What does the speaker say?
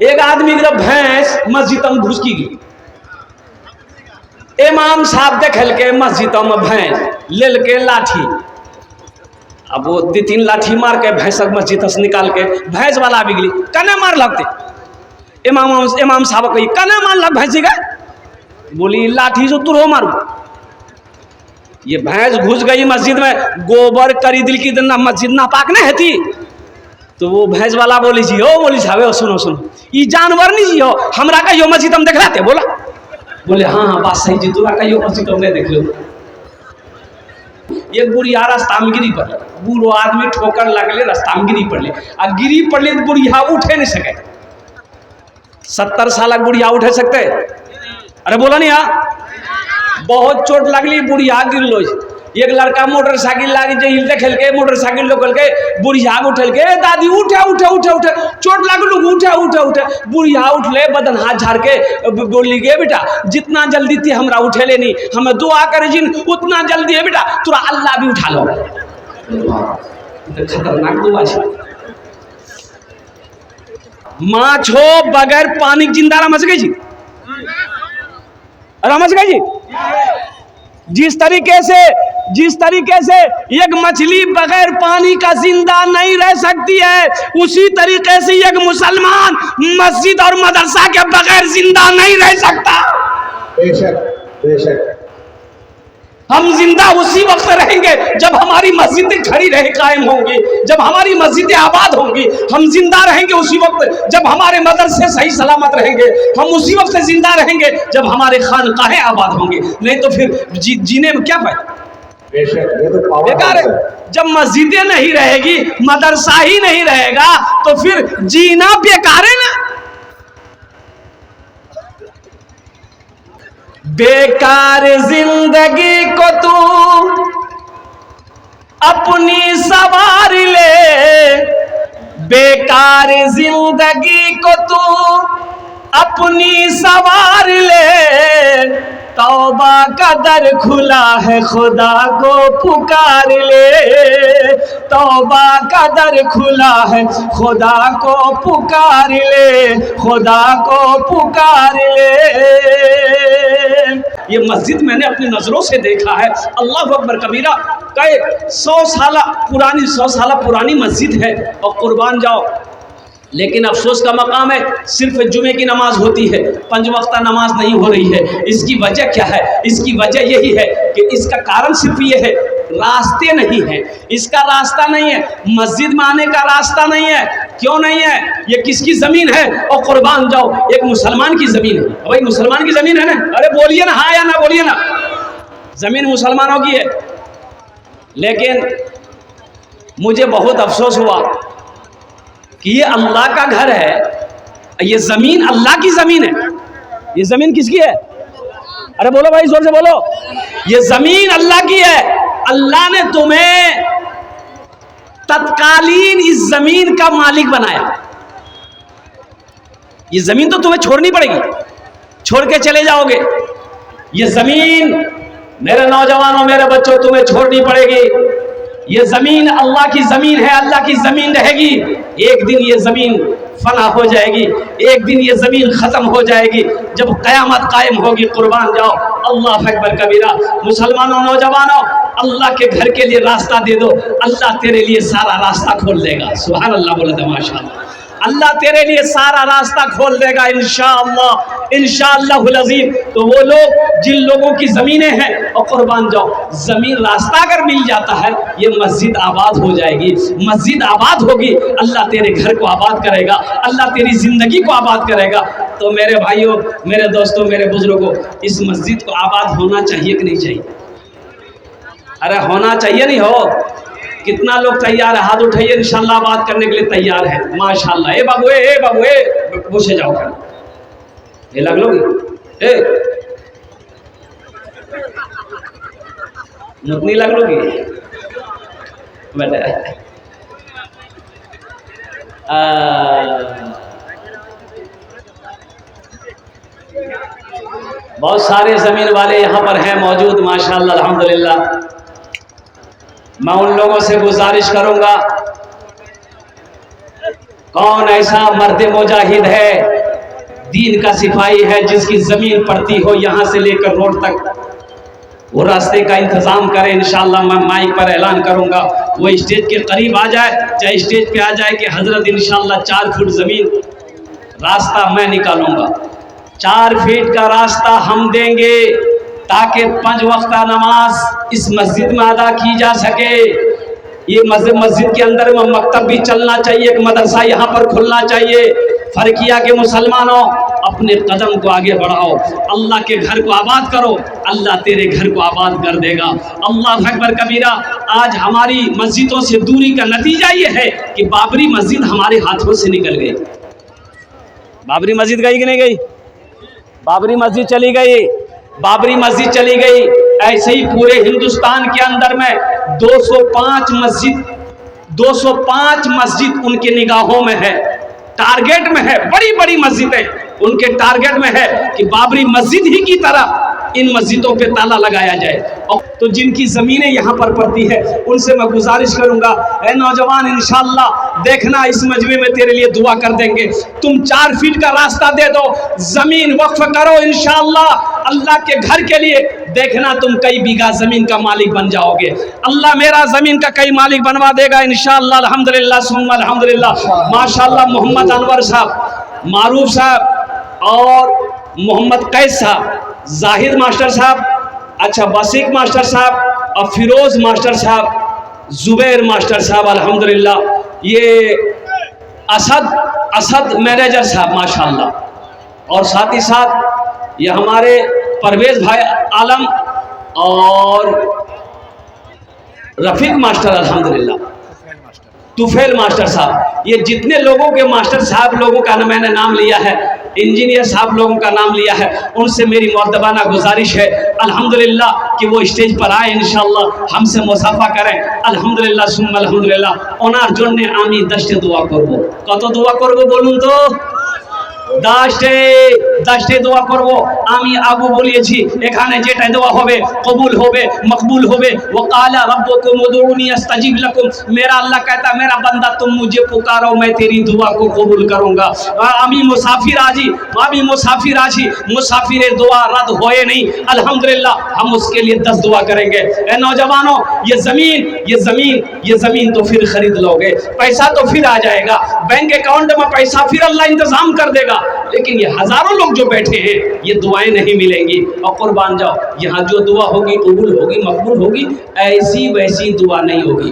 एक आदमी की भैंस मस्जिद में घुस की गई। इमाम साहब देखल के मस्जिद में भैंस लेल के लाठी, अब वो 2-3 लाठी मार के भैंस मस्जिद से निकाल के भैंस वाला भी गई कने मार लगते। इमाम साहब कही कने मार लग भैंसी का, बोली लाठी से तुरो मारू। ये भैंस घुस गई मस्जिद में, गोबर करी दिल की दिन मस्जिद ना पाक नहीं है। तो वो भैंस वाला बोली जी हो, बोली साहब सुनो सुनो, ये जानवर नहीं जी हो, हमरा कहियो मस्जिद हम देख रहे थे। बोला बोले हाँ हाँ बात सही जी, तोरा कहियो मस्जिद हम नहीं देख लो। एक बुढ़िया रास्ता में गिरी पड़े, बूढ़ो आदमी ठोकर लगले रास्ता में गिरी पड़ले, आ गिरी पड़ले तो बुढ़िया उठे नहीं सके। 70 साल बुढ़िया उठे सकते? अरे बोला नहीं हाँ, बहुत चोट लगली, बुढ़िया गिर लो। एक लड़का मोटरसाइकिल लागी जे देखेल के मोटरसाइकिल लोकल के बुढ़िया उठल के दादी उठे उठे उठे उठे चोट लगलू उठे उठे उठे। बुढ़िया उठले बदन हाथ झाड़ के बोली गे बेटा जितना जल्दी थी हमरा उठेले नहीं, हमें दुआ करे जिन उतना जल्दी है बेटा, तुरा अल्लाह भी उठा लो। खतरनाक दुआ है। माछ हो बगैर पानी जिंदा रमच गई जी, रमच गई जी। जिस तरीके से एक मछली बगैर पानी का जिंदा नहीं रह सकती है, उसी तरीके से एक मुसलमान मस्जिद और मदरसा के बगैर जिंदा नहीं रह सकता। बेशक बेशक। हम जिंदा उसी वक्त रहेंगे जब हमारी मस्जिदें खड़ी रहे कायम होंगी, जब हमारी मस्जिदें आबाद होंगी। हम जिंदा रहेंगे उसी वक्त जब हमारे मदरसे सही सलामत रहेंगे। हम उसी वक्त जिंदा रहेंगे जब हमारे खानकाहें आबाद होंगे। नहीं तो फिर जीने में क्या फायदा? बेशक ये तो बेकार है। जब मस्जिदें नहीं रहेगी, मदरसा ही नहीं रहेगा, तो फिर जीना बेकार है ना। बेकार जिंदगी को तू अपनी सवार ले, बेकार जिंदगी को तू अपनी सवार ले। तौबा का दर खुला है खुदा को पुकार ले, तौबा का दर खुला है खुदा को पुकार ले, खुदा को पुकार ले। ये मस्जिद मैंने अपनी नजरों से देखा है। अल्लाह अकबर कबीरा। कई 100 साल पुरानी मस्जिद है और कुर्बान जाओ। लेकिन अफसोस का मकाम है, सिर्फ जुमे की नमाज होती है, 5 वक्ता नमाज नहीं हो रही है। इसकी वजह क्या है? इसकी वजह यही है कि इसका कारण सिर्फ ये है, रास्ते नहीं है। इसका रास्ता नहीं है, मस्जिद में आने का रास्ता नहीं है। क्यों नहीं है? ये किसकी जमीन है? और कुर्बान जाओ, एक मुसलमान की जमीन है। भाई मुसलमान की जमीन है ना? अरे बोलिए ना हाँ या ना, बोलिए ना। जमीन मुसलमानों की है। लेकिन मुझे बहुत अफसोस हुआ कि ये अल्लाह का घर है, ये जमीन अल्लाह की जमीन है। ये जमीन किसकी है? अरे बोलो भाई जोर से बोलो। ये जमीन अल्लाह की है। अल्लाह ने तुम्हें तत्कालीन इस जमीन का मालिक बनाया। ये जमीन तो तुम्हें छोड़नी पड़ेगी, छोड़ के चले जाओगे। ये जमीन मेरे नौजवानों, मेरे बच्चों, तुम्हें छोड़नी पड़ेगी। ये जमीन अल्लाह की जमीन है, अल्लाह की जमीन रहेगी। एक दिन ये जमीन फना हो जाएगी, एक दिन ये जमीन खत्म हो जाएगी, जब कयामत कायम होगी। कुर्बान जाओ। अल्लाह अकबर कबीरा। मुसलमानों, नौजवानों, अल्लाह के घर के लिए रास्ता दे दो, अल्लाह तेरे लिए सारा रास्ता खोल देगा। सुभान अल्लाह बोले तो माशाअल्लाह। अल्लाह तेरे लिए सारा रास्ता खोल देगा इंशाअल्लाह, इंशाअल्लाहुल अज़ीम। तो वो लोग जिन लोगों की ज़मीनें हैं, और कुर्बान जाओ, ज़मीन रास्ता अगर मिल जाता है, ये मस्जिद आबाद हो जाएगी। मस्जिद आबाद होगी, अल्लाह तेरे घर को आबाद करेगा, अल्लाह तेरी ज़िंदगी को आबाद करेगा। तो मेरे भाइयों, मेरे दोस्तों, मेरे बुजुर्गों, इस मस्जिद को आबाद होना चाहिए कि नहीं चाहिए? अरे होना चाहिए नहीं हो? कितना लोग तैयार है? हाथ उठाइए। इंशाल्लाह बात करने के लिए तैयार है। माशाल्लाह। ए बाबू, ए बाबू, ए पूछे जाओ, ये लग लोगी मुतनी लग लोगी बेटा। बहुत सारे जमीन वाले यहाँ पर हैं मौजूद, माशाल्लाह अल्हम्दुलिल्लाह। मैं उन लोगों से गुजारिश करूंगा कौन ऐसा मर्द मुजाहिद है, दीन का सिपाही है, जिसकी जमीन पड़ती हो यहाँ से लेकर रोड तक, वो रास्ते का इंतजाम करें। इंशाअल्लाह मैं माइक पर ऐलान करूंगा, वो स्टेज के करीब आ जाए, चाहे स्टेज पे आ जाए कि हजरत इंशाअल्लाह 4 फुट जमीन रास्ता मैं निकालूंगा, 4 फीट का रास्ता हम देंगे ताकि 5 वक्त नमाज इस मस्जिद में अदा की जा सके। ये मस्जिद के अंदर में मकतब भी चलना चाहिए, एक मदरसा यहाँ पर खुलना चाहिए। फरकिया के मुसलमानों, अपने कदम को आगे बढ़ाओ, अल्लाह के घर को आबाद करो, अल्लाह तेरे घर को आबाद कर देगा। अल्लाह अकबर कबीरा। आज हमारी मस्जिदों से दूरी का नतीजा ये है कि बाबरी मस्जिद हमारे हाथों से निकल गई। बाबरी मस्जिद गई कि नहीं गई? बाबरी मस्जिद चली गई, बाबरी मस्जिद चली गई। ऐसे ही पूरे हिंदुस्तान के अंदर में 205 मस्जिद उनके निगाहों में है, टारगेट में है। बड़ी बड़ी मस्जिदें उनके टारगेट में है कि बाबरी मस्जिद ही की तरह इन मस्जिदों पे ताला लगाया जाए। तो जिनकी ज़मीनें यहाँ पर पड़ती है उनसे मैं गुजारिश करूँगा, ऐ नौजवान, इंशाअल्लाह देखना इस मजमे में तेरे लिए दुआ कर देंगे। तुम 4 फीट का रास्ता दे दो, ज़मीन वक्फ करो, इंशाअल्लाह अल्लाह के घर के लिए, देखना तुम कई बीघा ज़मीन का मालिक बन जाओगे। अल्लाह मेरा ज़मीन का कई मालिक बनवा देगा इंशाअल्लाह। अल्हम्दुलिल्लाह सुम्मा अल्हम्दुलिल्लाह। माशाअल्लाह मोहम्मद अनवर साहब, मारूफ साहब और मोहम्मद कैस साहब, जाहिद मास्टर साहब, अच्छा वसीक मास्टर साहब और फिरोज मास्टर साहब, जुबैर मास्टर साहब, अल्हम्दुलिल्लाह। ये असद मैनेजर साहब माशाअल्लाह, और साथ ही साथ ये हमारे परवेज भाई आलम और रफीक मास्टर, अल्हम्दुलिल्लाह, तुफेल मास्टर साहब। ये जितने लोगों के मास्टर साहब लोगों का मैंने नाम लिया है, इंजीनियर साहब लोगों का नाम लिया है, उनसे मेरी मुअद्दबाना गुजारिश है अल्हम्दुलिल्लाह कि वो स्टेज पर आए, इंशाअल्लाह हमसे मुसाफा करें। अल्हम्दुलिल्लाह सुम्मा अल्हम्दुलिल्लाह। ओनार जन्य आमी दस्ते दुआ करब। कत दुआ करब बोलून तो? दशटे দোয়া করব। আমি আবু বলেছি এখানে যেটা দোয়া হবে কবুল হবে, मकबूल होवे। वक़ाला रब्बुकुम उदऊनी अस्ताजिब लकुम। मेरा अल्लाह कहता मेरा बंदा तुम मुझे पुकारो मैं तेरी दुआ को कबूल करूंगा। আমি मुसाफिर आजी, আমি मुसाफिर आजी, मुसाफिर दुआ रद्द होए नहीं। अल्हम्दुलिल्लाह हम उसके लिए 10 दुआ करेंगे। ए नौजवानों, ये ज़मीन तो फिर खरीद लोगे, पैसा तो फिर आ जाएगा, बैंक अकाउंट में पैसा फिर अल्लाह इंतजाम कर देगा, लेकिन ये हजारों लोग जो बैठे हैं ये दुआएं नहीं मिलेंगी। और कुर्बान जाओ, यहाँ जो दुआ होगी कबूल होगी, मकबूल होगी, ऐसी वैसी दुआ नहीं होगी।